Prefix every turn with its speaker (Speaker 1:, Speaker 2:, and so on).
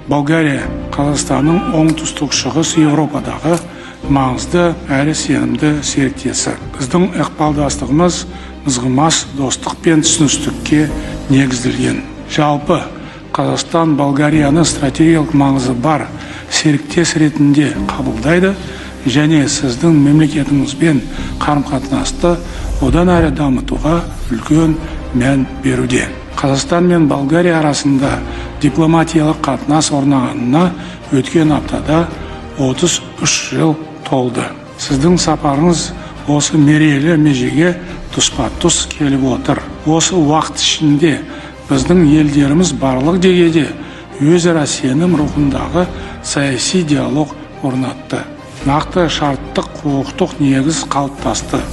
Speaker 1: Болгария Қазақстанның оңтүстік-шығыс Еуропадағы маңызды әрі сенімді серіктесі. Біздің ықпалдастығымыз мызғымас достық пен түсіністікке негізделген. Жалпы Қазақстан Болгарияны стратегиялық маңызы бар серіктес ретінде қабылдайды және сіздің мемлекетіңізбен қарым-қатынасты одан әрі дамытуға үлкен мән беруде. Қазақстан мен Болгария арасында дипломатиялық қатынас орнағанына өткен аптада 33 жыл толды. Сіздің сапарыңыз осы мерейлі межеге тұспа-тұс келіп отыр. Осы уақыт ішінде біздің елдеріміз барлық деңгейде өзара сенім рухындағы саяси диалог орнатты. Нақты шарттық құқықтық негіз қалыптасты.